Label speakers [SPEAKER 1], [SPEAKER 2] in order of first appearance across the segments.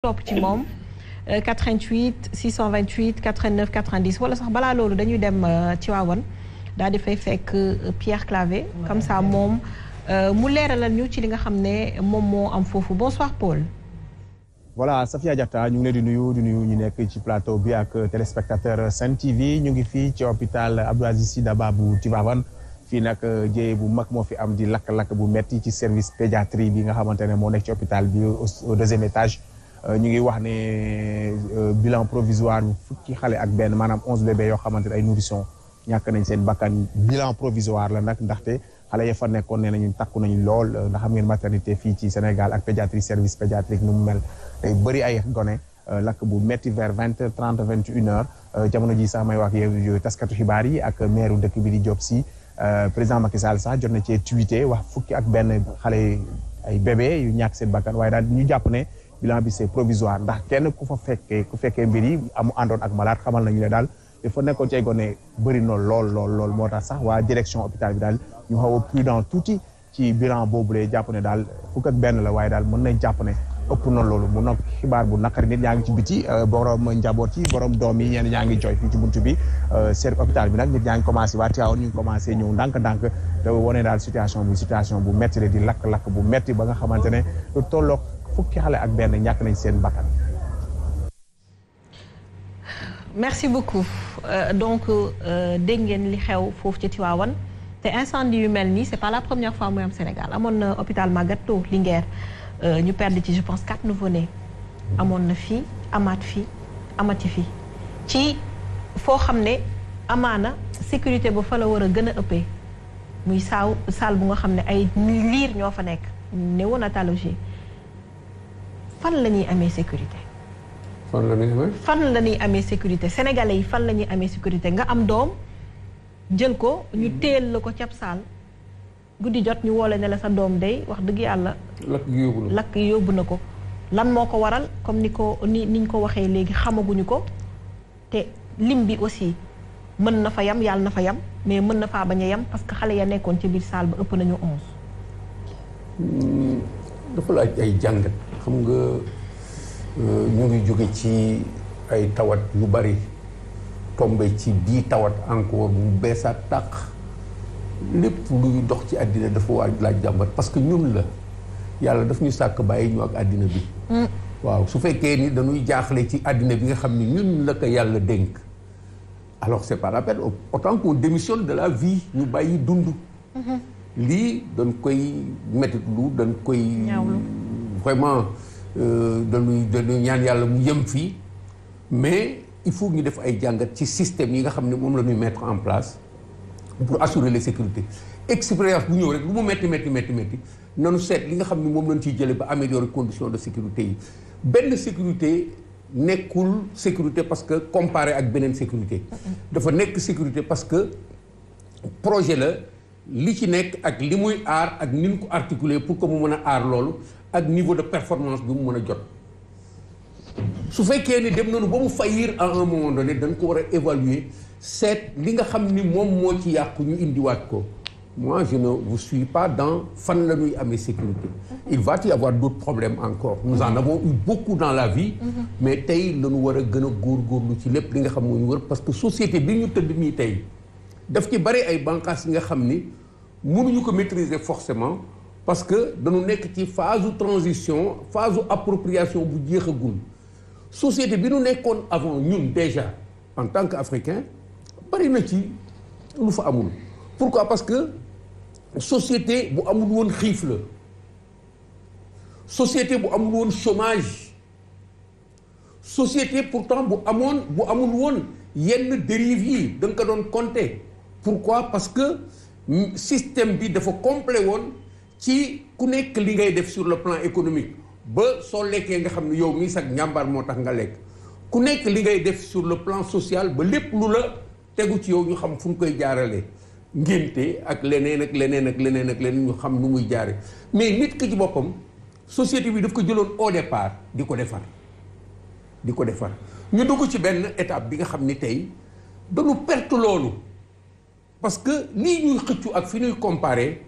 [SPEAKER 1] topp ci moom 88 628 89 90 wala sax balaa loolu dañuy dem Tivaouane daal di fay fekk Pierre Claver comme ça moom mu leeralal ñu ci li nga xam ne moom moo am foofu bonsoir Paul.
[SPEAKER 2] voilà Safia Diatta ñu ngi leen di nuyu ñu nekk ci plateau bi ak téléspectateur Sen TV ñu ngi fii ci hôpital Abdou Aziz Sy Dabakh bu Tivaouane fii nag jéye bu mag moo fi am di lakk-lakk bu metti ci service pédiatrie bi nga xamante ne moo nekk ci hôpital bi au deuxième étage. ñu ngi wax ne bilan provisoire fukki xale ak benn maanaam 11 bébés yoo xamante ne ay nourrissons ñàkk nañ seen bakkan bilan provisoire la nag ndaxte xale ya fa nekkoon nee nañu takku nañu lool ndax xam ngeen maternité fii ci Sénégal ak pédiatrie service pédiatrique nu mu mel day bëri ay gone lakk bu metti vers 20h30 21h jamono ji sax may wax yow taskatu xibaar yi ak maire dëkk bi di Diop Sy président Macky Sall sax jot na cee tweeté wax fukki ak benn xale ay bébé yu ñàkk seen bakkan waaye daal ñu jàpp ne bilan bi c'est provisoire ndax kenn ku fekkee mbir yi amu àndoon ak malade xamal nañu ne daal dafa nekkoon ci ay gone bëri na lool moo tax sax waa direction hôpital bi daal ñu xaw a prudent tuuti ci bilan boobulee jàpp ne daal fukk ak benn la waaye daal mën nañ jàpp ne ëpp na loolu mu nag xibaar bu naqari nit ñaa ngi ci biti borom njaboot yi borom doom yi ñenn ñaa ngi jooy fii ci buntu bi ser hôpital bi nag nit ñaa ngi commencé waa Tivaouane ñu ngi commencé ñëw ndànk-ndànk te wane daal situation bu metti di lakk-lakk bu metti ba nga xamante ne lu tolloog fukki xale ak benn ñàkk nañ seen bakkan.
[SPEAKER 1] merci beaucoup donc dégg ngeen li xew foofu ci Tivaouane te incendie yu mel nii c'est pas la première fois muy am Sénégal amoon na hôpital Magatte Lô Linguère ñu perdre ci je pense 4 nouveau-nés amoon na fii amaat fii amati fii ci foo xam ne amaana sécurité ba fa la war a gën a ëppee muy salle bu nga xam ne ay liir ñoo fa nekk néonatologie fan la ñuy amee sécurité. fan la ñuy amee sécurité sénégalais yi fan la ñuy amee sécurité nga am doom jël ko ñu téel la ko cab saal guddi jot ñu woole ne la sa doom day wax dëgg yàlla. lakk yóbbu na ko. lan moo ko waral comme niñ ko waxee léegi xamaguñu ko te lim bi aussi mën na fa yam yàlla na fa yam mais mën na faa bañ a yam parce que xale ya nekkoon ci biir saal ba ëpp nañu
[SPEAKER 3] 11. dafa laaj ay jàngat xam nga ñu ngi jóge ci ay tawat yu bari tombé ci bii tawat encore bu beesaat tàq lépp luy dox ci àddina dafa waa laaj jàmbat parce que ñun la yàlla daf ñu sàkk bàyyi ñu ak àddina bi waaw su fekkee ni dañuy jaaxle ci àddina bi nga xam ne ñun la ko yàlla dénk alors c'est pas la peine autant qu'on démissionne de la vie ñu bàyyi dund lii dañ koy mettitlu dañ koy vraiment dañuy ñaan yàlla mu yem fii mais il faut ñu def ay jàngat ci système yi nga xam ne moom la ñuy mettre en place pour assurer les sécurités expérience bu ñëw rek lu mu metti nanu seet li nga xam ne moom lañ ciy jële ba améliorer conditions de sécurité yi benn sécurité nekkul sécurité parce que comparé ak beneen sécurité dafa nekk sécurité parce que projet la li ci nekk ak li muy aar ak ni ñu ko articuler pour que mu mën a aar loolu ak niveau de performance bi mu mën a jot su fekkee ni dem nañu ba mu faillir à un moment donné dañ ko war a évaluer seet li nga xam ni moom moo ci yàqu ñu indiwaat ko moi je ne vous suis pas dans fan la ñuy amee sécurité il va y avoir d'autres problèmes encore nous en avons eu beaucoup dans la vie mais tey la ñu war a gën a góorgóorlu ci lépp li nga xam moo ñu wër parce que société bi ñu tëdd nii tey daf ci bari ay bànqaas yi nga xam ni mënuñu ko maîtriser forcément parce que dañu nekk ci phase de transition phase de appropriation bu jeexagul société bi ñu nekkoon avant ñun déjà en tant qu'Africain bari na ci lu fa amul pourquoi parce que société bu amul woon xiif la société bu amul woon chômage société pourtant bu amul woon yenn dérives yi da nga ko doon compter pourquoi parce que système bi dafa complet woon ci ku nekk li ngay def sur le plan économique ba soo lekkee nga xam ne yow mii sax njàmbaar moo tax nga lekk ku nekk li ngay def sur le plan social ba lépp lu la tegu ci yow ñu xam fu ñu koy jaaralee ngénte ak leneen ñu xam nu muy jaare mais nit ki ci boppam société bi daf ko jëloon au départ di ko defar ñu dugg ci benn étape bi nga xam ni tey dañu perte loolu parce que lii ñuy xëccu ak fi ñuy comparer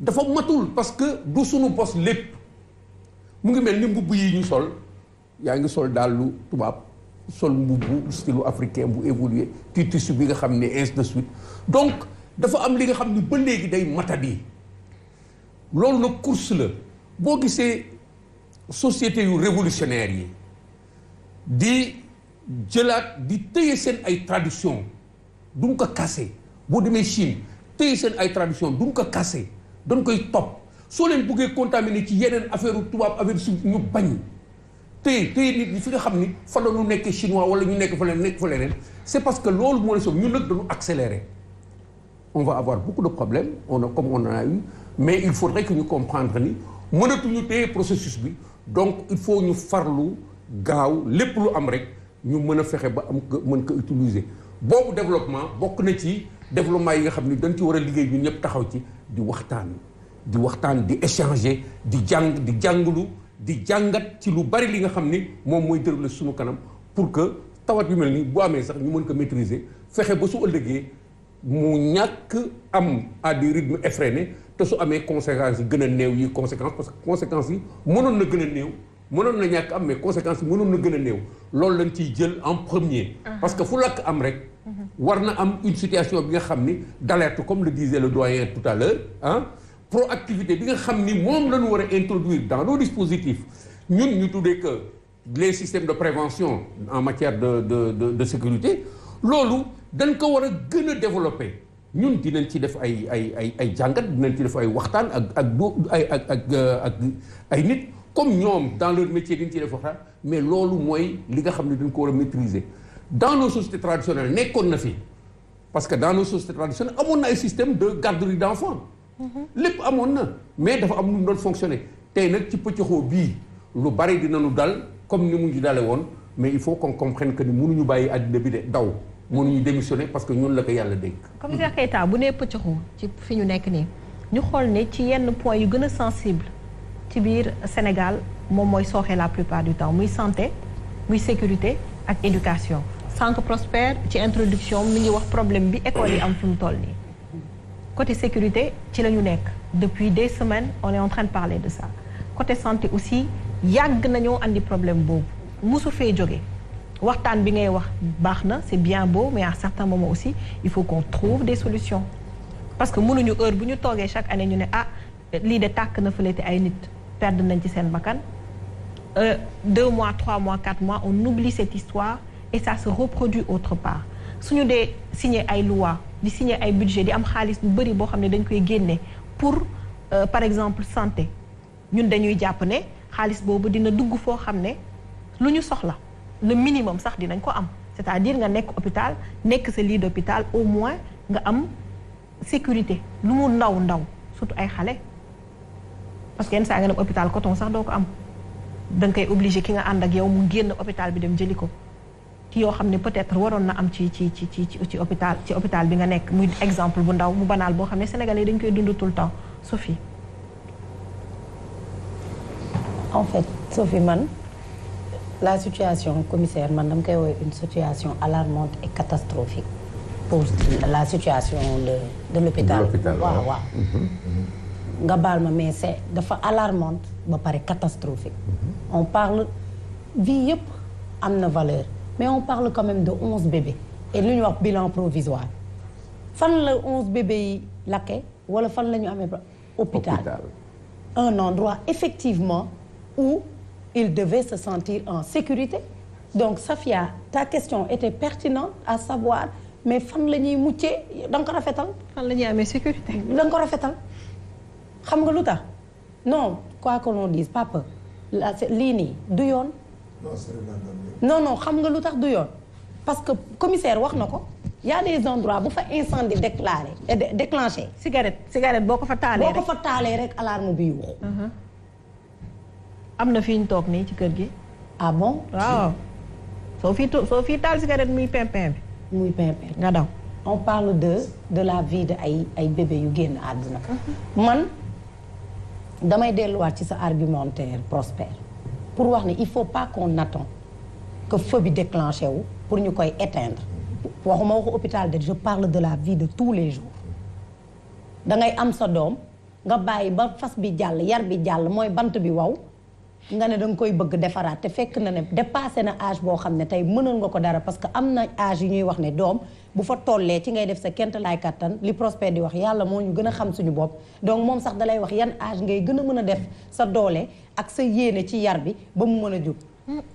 [SPEAKER 3] dafa matul parce que du sunu bos lépp mu ngi mel ni mbubb yi ñu sol yaa ngi sol dàllu tubaab sol mbubu style africain bu évolué tissu bi nga xam ne ainsi de suite donc dafa am li nga xam ni ba léegi day matadi loolu nag course la boo gisee société yu révolutionnaire yi di jëlaat di téye seen ay tradition duñ ko kase boo demee Chine téye seen ay tradition duñ ko kase dañ koy topp soo leen buggee contaminé ci yeneen affaire tubaab affaire suuf ñu bañ téye nit ñi fi nga xam ni fa la ñu nekkee chinois wala ñu nekk fa leneen c'est parce que loolu moo la soog ñun nag dañu accélérer on va avoir beaucoup de problèmes comme on en a eu mais il faudrait que ñu comprendre ni mënatuñu téye processus bi donc il faut ñu farlu gaaw lépp lu am rek ñu mën a fexe ba am ko mën ko utiliser boobu développement bokk na ci développement yi nga xam ni dañ ci war a liggéey ñun ñëpp taxaw ci di waxtaan di échanger di jànglu di jàngat ci lu bari li nga xam ni moom mooy déroulé suñu kanam pour que tawat yu mel nii bu amee sax ñu mën ko maîtriser fexe ba su ëllëgee mu ñàkk am à des rythmes effrénés te su amee conséquences yi gën a néew yi conséquences parce que conséquences yi mënoon na gën a néew mënoon na ñàkk am mais conséquences yi mënoon na gën a néew loolu lañ ciy jël en premier. parce que fu lakk am rek. war na am une situation bi nga xam ni d'alerte comme le disait le doyen tout à l'heure proactivité bi nga xam ni moom la ñu war a introduire dans nos dispositifs ñun ñu tuddee que les systèmes de prévention en matière de sécurité loolu dañ ko war a gën a développer ñun dinañ ci def ay jàngat dinañ ci def ay waxtaan ak ay nit comme ñoom dans leur métier dañ ci def waxtaan mais loolu mooy li nga xam ne dañ ko war a maîtriser dans nos sociétés traditionnelles nekkoon na fi parce que dans nos sociétés traditionnelles amoon na ay système de garderie d'enfants lépp amoon na mais dafa am nu mu doon fonctionner tey nag ci pëccëxoo bii lu bari dinañu dal comme ni mu ñu dale woon mais il faut qu'on comprenne que ni mënuñu bàyyi àddina bi de daw mënuñu démissionner parce que ñun la ko yàlla dénk.
[SPEAKER 1] commissaire Keita bu nee pëccëxoo ci fi ñu nekk nii ñu xool ne ci yenn points yu gën a sensible ci biir Sénégal moom mooy sooxe la plupart du temps muy santé muy sécurité ak éducation. Sànq Prospère ci introduction mi ngi wax problème bi école yi am fi mu toll nii. Côté sécurité ci la ñu nekk depuis des semaines on est en train de parler de ça côté santé aussi yàgg nañoo andi problème boobu musu fee jóge waxtaan bi ngay wax baax na c'est bien beau mais à certains moments aussi il faut qu'on trouve des solutions parce que mënuñu heure bu ñu toogee chaque année ñu ne lii de tàkk na fële te ay nit perdre nañ ci seen bakkan 2 mois 3 mois 4 mois on oublie cette histoire et ça se reproduit autre part suñu dee signer ay loi di signer ay budget di am xaalis bu bëri boo xam ne dañ koy génne pour par exemple santé ñun dañuy jàpp ne xaalis boobu dina dugg foo xam ne lu ñu soxla le minimum sax dinañ ko am c'est-à-dire nga nekk hôpital nekk sa lit d'hôpital au moins nga am sécurité lu mu ndaw surtout ay xale parce que yenn saa nga dem hôpital coton sax doo ko am da nga koy obligé ki nga ànd ak yow mu génn hôpital bi dem jëli ko ci yoo xam ne peut-être waroon na am ci hôpital bi nga nekk muy exemple bu ndaw mu banal boo xam ne sénégalais dañ koy dund tout le temps Sophie.
[SPEAKER 4] En fait Sophie man la situation commissaire man dama koy woowee une situation alarmante et catastrophique pour la situation de l'hôpital waaw nga baal ma mais c'est dafa alarmante ba pare catastrophique on parle vie yëpp am na valeur mais on parle quand même de 11 bébés et lu ñu wax bilan provisoire fan la 11 bébés yi lakke wala fan la ñu amee hôpital un endroit effectivement où il devait se sentir en sécurité donc Safia ta question était pertinente à savoir mais fan la ñuy muccee da nga ko rafetal
[SPEAKER 1] fan la ñuy amee sécurité
[SPEAKER 4] da nga ko rafetal xam nga lu tax non quoi que l'on dise papa lii nii du yoon non xam nga lu tax du yoon parce que commissaire wax na ko y a des endroits bu fa incendie déclenché
[SPEAKER 1] cigarette boo ko fa taalee
[SPEAKER 4] rek alarme bi yuuxu
[SPEAKER 1] am na fi ñu toog nii ci kër gi
[SPEAKER 4] ah bon
[SPEAKER 1] waaw soo fii taal cigarette muy pimpin bi nga daw
[SPEAKER 4] on parle de la vie de ay bébé yu génn àdduna man damay delluwaat ci sa argumentaire Prospère pour wax ne il faut pas qu'on attend que feu bi déclenché wu pour ñu koy éteindre waxuma waxu hôpital de je parle de la vie de tous les jours da ngay am sa doom nga bàyyi ba fas bi jàll yar bi jàll mooy bant bi waw nga ne da nga koy bëgg defaraat te fekk na ne dépassé na âge boo xam ne tey mënal nga ko dara parce que am na âge yu ñuy wax ne doom bu fa tollee ci ngay def sa kent laay kattan li Prospère di wax yàlla moo ñu gën a xam suñu bopp donc moom sax dalay wax yan âge ngay gën a mën a def sa doole ak sa yéene ci yar bi ba mu mën a jóg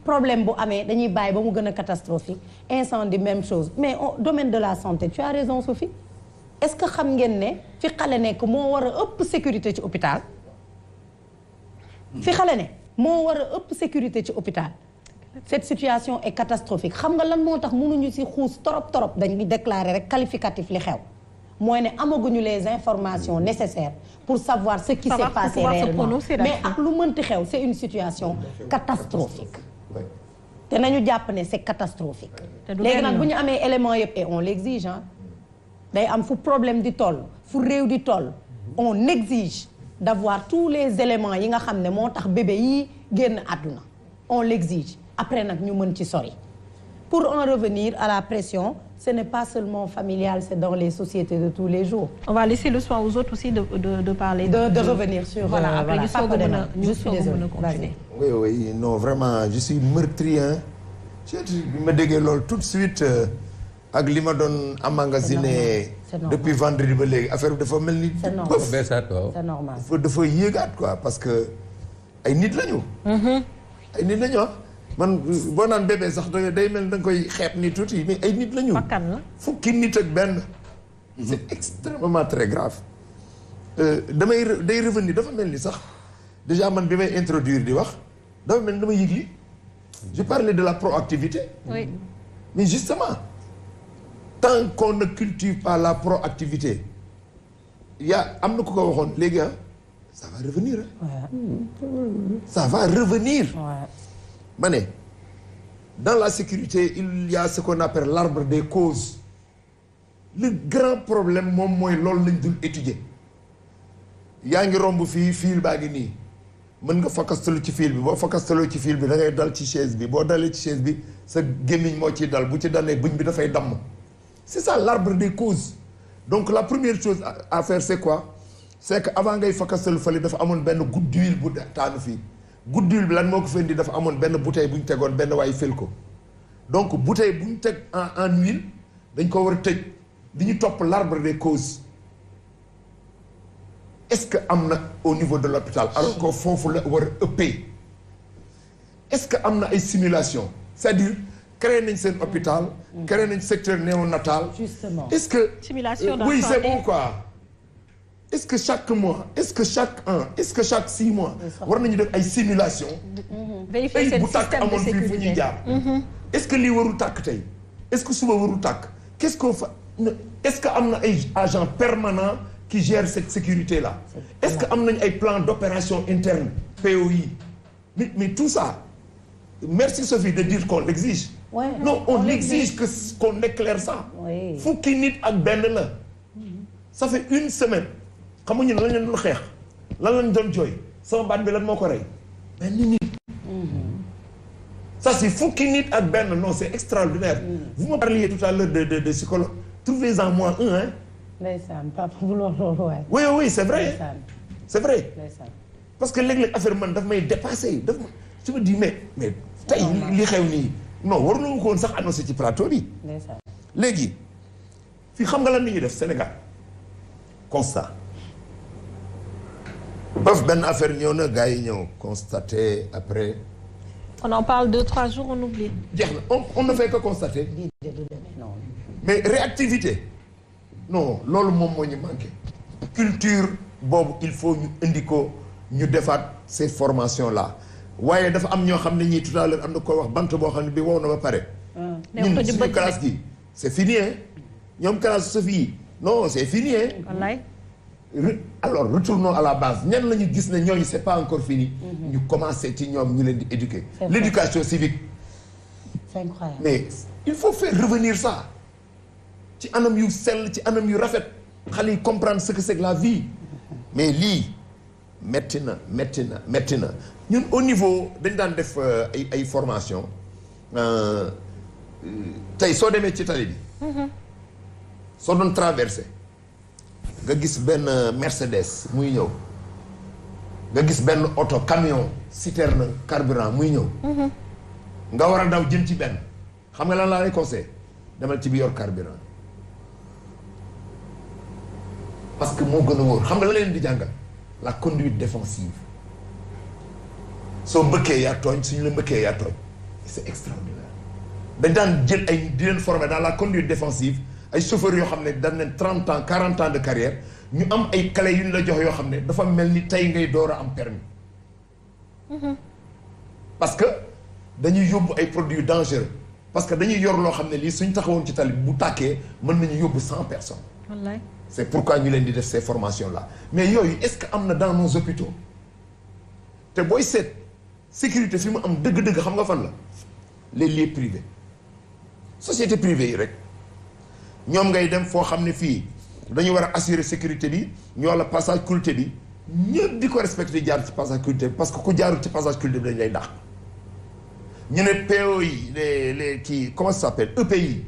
[SPEAKER 4] problème bu amee dañuy bàyyi ba mu gën a catastrophique incendie même chose mais au domaine de la santé tu as raison Sophie est-ce que xam ngeen ne fi xale nekk moo war a ëpp sécurité ci hôpital fi xale ne moo war a ëpp sécurité ci hôpital cette situation est catastrophique xam nga lan moo tax mënuñu ci xuus torop dañuy déclarer rek qualificatif li xew mooy ne amaguñu les informations nécessaires pour savoir ce qui s'est passé réellement mais ak lu mënti xew c'est une situation catastrophique te nañu jàpp ne c'est catastrophique léegi nag bu ñu amee éléments yëpp et on l'exige day am fu problème di toll fu réew di toll on exige d'avoir tous les éléments yi nga xam ne moo tax bébé yi génn àdduna on l'exige après nag ñu mën ci sori pour en revenir à la pression ce n'est pas seulement familial c'est dans les sociétés de tous les jours.
[SPEAKER 1] On va laisser le soin aux autres aussi de parler.
[SPEAKER 4] De revenir sur
[SPEAKER 1] voilà après ñu soog a mën a
[SPEAKER 4] je suis désolée.
[SPEAKER 5] Oui non vraiment je suis meurtri bi ma déggee loolu tout de suite ak li ma doon emmagasiné depuis vendredi ba léegi affaire bi dafa mel ni.
[SPEAKER 4] c'est normal
[SPEAKER 5] dafa yéegaat quoi parce que ay nit lañu. ay nit lañu man boo naan bébé sax day mel da nga koy xeeb ni tuuti mais ay nit lañu. fukki nit ak benn. c'est extrêmement très grave. day revenir dafa mel ni sax déjà man bi may introduire di wax dafa mel ni dama yëg li je parlais de la proactivité.
[SPEAKER 1] Oui.
[SPEAKER 5] Mais justement tant qu'on ne cultive pas la proactivité am na ku ko waxoon léegi ça va revenir ça va revenir. ma ne dans la sécurité il y a ce qu'on appelle l'arbre des causes le grand problème moom mooy loolu lañ dul étudier yaa ngi romb fii fil baa ngi nii mën nga fakkastalu ci fil bi boo fakkastaloo ci fil bi da ngay dal ci chaise bi boo dalee ci chaise bi sa gémmiñ moo ciy dal bu ci dalee bëñ bi dafay damm c'est ça l'arbre des causes donc la première chose à faire c'est quoi c'est que avant ngay fakkastalu fële dafa amoon benn goutte d'huile bu taanu fii goutte d'huile bi lan moo ko fendi dafa amoon benn bouteille bu ñu tegoon benn waay fël ko donc bouteille bu ñu teg en huile dañ ko war a tëj li ñu topp l'arbre des causes est-ce que am na au niveau de l'hôpital alors que foofu la war a ëppee est-ce que am na ay simulation c'est-à-dire créé nañ seen hôpital créé nañ secteur néonatal
[SPEAKER 4] justement
[SPEAKER 5] est-ce que
[SPEAKER 1] simulation
[SPEAKER 5] oui c'est bon quoi est-ce que chaque mois est-ce que chaque an est-ce que chaque 6 mois war nañu def ay simulation
[SPEAKER 1] vérifier seen
[SPEAKER 5] bu tàkk
[SPEAKER 1] système de
[SPEAKER 5] amoon fii fu ñuy jaar est-ce que lii warul tàkk tey est-ce que suba warul tàkk qu'est-ce qu'on fait est-ce que am na ay agents permanents qui gèrent cette sécurité là est-ce que am nañ ay plans d'opération interne POI mais tout ça merci Sophie de dire qu'on l'exige non on exige que qu'on éclaire ça fukki nit ak benn la ça fait une semaine xamuñu lan lañ doon xeex lan lañ doon jooy sama baat bi lan moo ko rey benn nit ça c'est fukki nit ak benn non c'est extraordinaire vous me parliez tout à l'heure de psychologue trouvez-en moi un hein
[SPEAKER 4] ndeysaan papa bu loolu waay
[SPEAKER 5] oui c'est vrai c'est vrai parce que léeg-léeg affaire man daf may dépasser daf ma je me dis mais tey li xew nii non waruñu ko woon sax annoncé ci plateau bi léegi fii xam nga lan ni ñuy def Sénégal constat baf benn affaire ñëw na gars yi ñëw constater après
[SPEAKER 1] on en parle 2-3 jours on oublie
[SPEAKER 5] jeex na on ne fait que constater mais réactivité non loolu moom moo ñu manqué culture boobu il faut ñu indi ko ñu defaat ces formations là waaye dafa am ñoo xam ne ñii tout à l'heure am na koy wax bant boo xam ne bi wow na ba pare ñun suñu classe gi c'est fini hein ñoom classe Sophie yi non c'est fini hein
[SPEAKER 1] wallaay
[SPEAKER 5] alors retournons à la base ñan la ñu gis ne ñooñu c'est pas encore fini ñu commencer ci ñoom ñu leen di éduquer l'éducation civique
[SPEAKER 4] c'est incroyable
[SPEAKER 5] mais il faut faire revenir ça ci anam yu sell ci anam yu rafet xale yi comprendre ce que c'est que la vie mais lii metti na ñun au niveau dañ daan def ay formation tey soo demee ci tali bi soo doon traversé nga gis benn Mercedes muy ñëw nga gis benn oto camion citerne carburant muy ñëw. nga war a daw jëm ci benn xam nga lan laa lay conseillé demal ci bi yor carburant parce que moo gën a wóor xam nga la leen di jàngal la conduite défensive soo mbëkkee yaa tooñ suñu la mbëkkee yaa tooñ c'est extraordinaire dañ daan jël ay di leen former dans la conduite défensive ay chauffeurs yoo xam ne dañ leen 30 ans 40 ans de carrière ñu am ay clés yu ñu la jox yoo xam ne dafa mel ni tey ngay door a am permis parce que dañuy yóbbu ay produits dangereux parce que dañuy yor loo xam ne lii suñ taxawoon ci tali bu tàkkee mën nañu yóbbu 100 personnes.
[SPEAKER 1] wallaay.
[SPEAKER 5] c'est pourquoi ñu leen di def ces formations là mais yooyu est-ce que am na dans nos hôpitaux te booy seet sécurité fi mu am dëgg-dëgg xam nga fan la les lieux privés société privée yi rek ñoom ngay dem foo xam ne fii dañu war a assurer sécurité bi ñoo la passage culté bi ñëpp di ko respecté jaar ci passage culté bi parce que ku jaarul ci passage culté bi dañ lay dàq. ñu ne PO yi les kii comment ça s'appelle EPI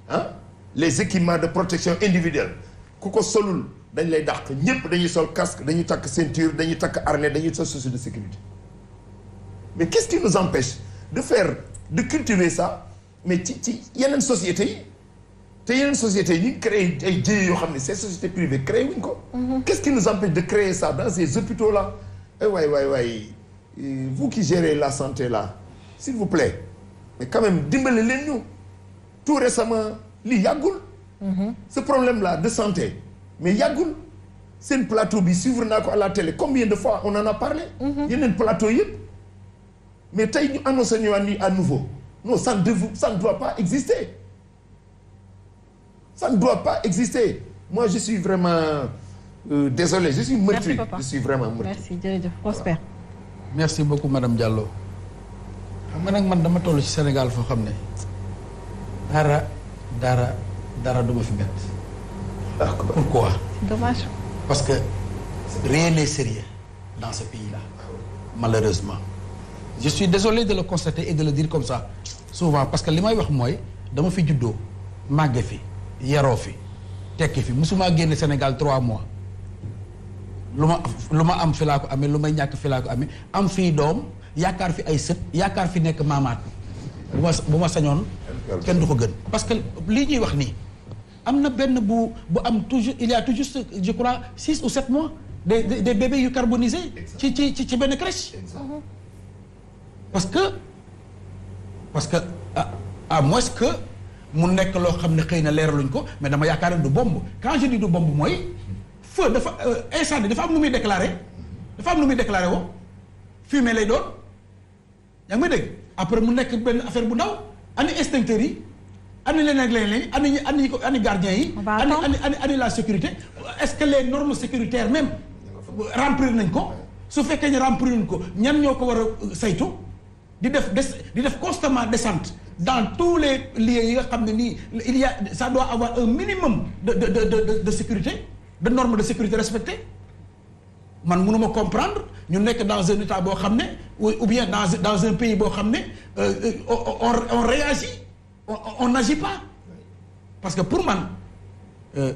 [SPEAKER 5] ah les équipements de protection individuelle ku ko solul dañ lay dàq ñëpp dañuy sol casque dañuy takk ceinture dañuy takk harnais dañuy sol chaussures de sécurité mais qu'est-ce qui nous empêche de cultiver ça mais ci yeneen sociétés yi te yeneen sociétés yi ñu créé ay jéye yoo xam ne ces sociétés privées créé wuñ ko qu'est-ce qui nous empêche de créer ça dans ces hôpitaux là waay vous qui gérez la santé là s'il vous plaît mais quand même dimbale leen ñu tout récemment lii yàggul ce problème là de santé mais yàggul seen plateau bi suivre naa ko à la télé combien de fois on en a parlé yeneen plateau yëpp mais tey ñu annoncé ñu à nouveau non ça ne doit pas exister ça ne doit pas exister moi je suis vraiment désolé je suis meurtri. Je suis vraiment meurtri.
[SPEAKER 1] merci jërëjëf Prosper.
[SPEAKER 6] merci beaucoup madame Diallo. xam nga nag man dama toll ci Sénégal foo xam ne dara du ma fi bett. pourquoi.
[SPEAKER 1] dommage.
[SPEAKER 6] parce que rien n'est sérieux dans ce pays-là malheureusement. je suis désolé de le constater et de le dire comme ça souvent parce que li may wax mooy dama fi juddoo màgge fi yaroo fi tekki fi musuma génne Sénégal 3 mois lu ma am fi laa ko amee lu may ñàkk fi laa ko amee am fii doom. yaakaar fi ay sët yaakaar fi nekk maamaat bu ma sañoon kenn du ko gën parce que lii ñuy wax nii am na benn bu am toujours il y a tout juste je crois 6 ou 7 mois des bébés yu carbonisés ci benn crèche parce que à moins que mu nekk loo xam ne xëy na leeraluñ ko mais dama yaakaar ne du bombe quand je dis du bombe mooy feu dafa incendie dafa am lu muy déclaré woo fumée lay doon yaa ngi may dégg après mu nekk benn affaire bu ndaw ani extincteurs yi ani leneen ak leneen ani gardiens yi ani la sécurité est-ce que les normes sécuritaires même remplir nañ ko su fekkee ñu remplir nañ ko ñan ñoo ko war a saytu di def constamment descente dans tous les lieux yi nga xam ne nii il y a ça doit avoir un minimum de sécurité de normes de sécurité respectées man mënuma comprendre ñu nekk dans un état boo xam ne ou bien dans un pays boo xam ne on réagit on n'agit pas parce que pour man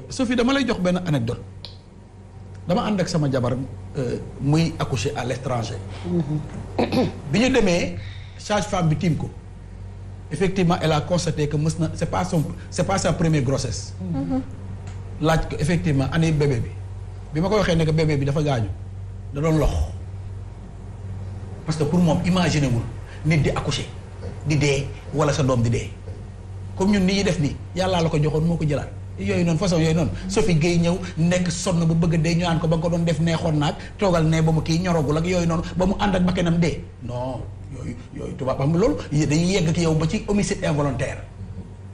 [SPEAKER 6] Sophie dama lay jox benn anecdote dama ànd ak sama jabar muy accoucher à l'étranger bi ñu demee sage-femme bi tiim ko effectivement elle a constaté que mës na c'est pas sa première grossesse laaj ko effectivement ani bébé bi ma ko waxee ne que bébé bi dafa gaañu da doon lox parce que pour moom imaginer wul nit di accoucher di dee wala sa doom di dee comme ñun ni ñuy def nii yàllaa la ko joxoon moo ko jëlaat yooyu noonu façon yooyu noonu Sophie Gueye ñëw nekk sonn ba bëgg a dee ñu naan ko ba nga ko doon def neexoon naag toogal ne ba mu kii ñorogul ak yooyu noonu ba mu ànd ak bakkanam dee non yooyu tubaab xam nga loolu dañuy yegg ak yow ba ci homicide involontaire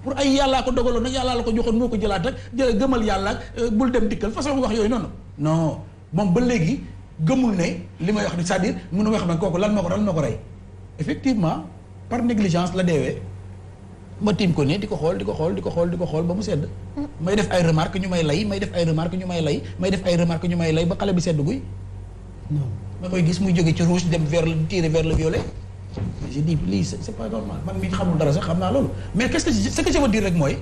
[SPEAKER 6] pour ay yàllaa ko dogaloon nag yàllaa la ko joxoon moo ko jëlaat ak gëmal yàlla ak bul dem dikkal façon wax yooyu noonu non moom ba léegi gëmul ne li may wax ni c'est-à-dire mun na wax ne kooku lan moo ko rey effectivement par négligence la deewee ma tiim ko nii di ko xool ba mu sedd may def ay remarque ñu may lay may def ay remarque ñu may lay ba xale bi sedd guy non ma koy gis muy jóge ci rouge dem tirer vers le violet j'ai dit lii c'est pas normal man mi xamul dara sax xam naa loolu mais ce que je veux dire rek mooy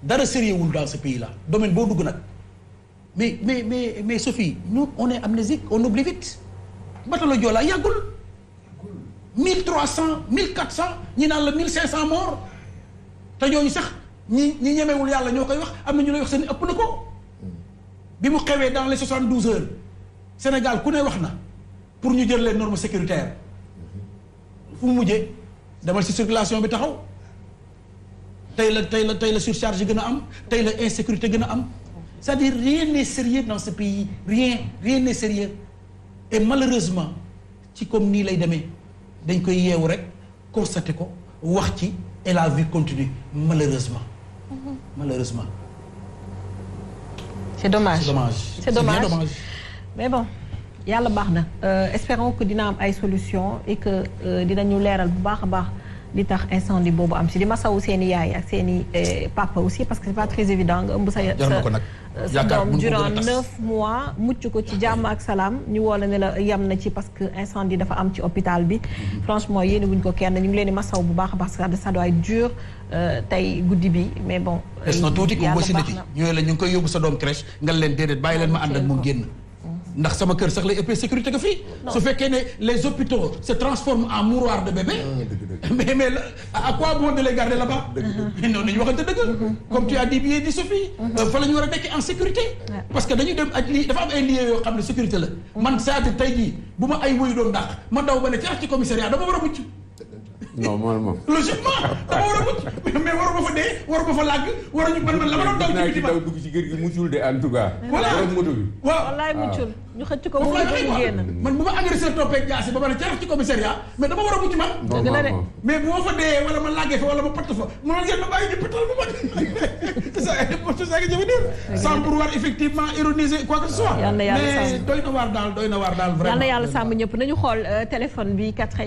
[SPEAKER 6] dara sérieux wul dans ce pays là domaine boo dugg nag mais Sophie nous on est amnésique on oublie vite bateau la Joola yàggul 1300 1400 ñi naan la 1500 morts te ñooñu sax ñi ñemewul yàlla ñoo koy wax am na ñu lay wax seen ëpp na ko bi mu xewee dans les 72 heures Sénégal ku ne wax na pour ñu jël les normes sécuritaires fu mu mujjee demal ci circulation bi taxaw tey la surcharge gën a am tey la insécurité gën a am c'est-à-dire rien n'est sérieux dans ce pays rien n'est sérieux et malheureusement ci comme nii lay demee dañ koy yeewu rek constater ko wax ci et la vie continue malheureusement. Malheureusement.
[SPEAKER 1] C'est dommage.
[SPEAKER 6] C'est dommage.
[SPEAKER 1] Mais bon yàlla baax na espérons que dina am ay solution et que dinañu leeral bu baax a baax li tax incendie boobu am si di masawu seen i yaay ak seen i papa aussi parce que c'est pas très évident nga ëmb sa doom durant 9 mois mucc ko ci jàmm ak salaam ñu woo la ne la yem na ci parce que incendie dafa am ci hôpital bi franchement yéene wuñ ko kenn ñu ngi leen di masaw bu baax a baax parce que ça doit être dur tey guddi bi mais bon
[SPEAKER 6] des na tuuti ko wasinati ñooy la ñu ngi koy yóbbu sa doom crèche nga leen déedéet bàyyi leen ma ànd ak moom génn ndax sama kër sax lay ëppee sécurité nga fii su fekkee ne les hôpitaux se transforment en mouroir de bébé mais à quoi bon de les garder là-bas non nañu waxante dëgg comme tu as dit bien dit Sophie fa la ñu war a nekk en sécurité parce que dañu dem ak lii dafa am ay lieux yoo xam ne sécurité la man c'est-à-dire tey jii bu ma ay wuyu doon dàq man daw ba ne ci commissariat dama war a mucc
[SPEAKER 3] normalement
[SPEAKER 6] logiquement dama war a mucc mais waruma fa dee waruma fa làgg waruñu man la ma doon daw ci biti
[SPEAKER 3] daw dugg ci kër gi muccul de en tout cas
[SPEAKER 6] voilà
[SPEAKER 3] moto bi
[SPEAKER 1] waaw wallaay muccul ñu xëcc ko mu génn
[SPEAKER 6] man bu ma agresseur toppee jaasi ba ma ne ca ci commissariat mais dama war a mucc man
[SPEAKER 1] dëgg la de
[SPEAKER 6] mais bu ma fa dee wala ma làggee fa wala ma patt fa mënoon ngeen ma bàyyi ñu pétal bu ma c'est ça que je veux dire sans pouvoir effectivement ironiser quoi que ce soit mais doy na waar daal vraiment
[SPEAKER 1] yal na yàlla sàmm ñëpp nañu xool téléphone bi 4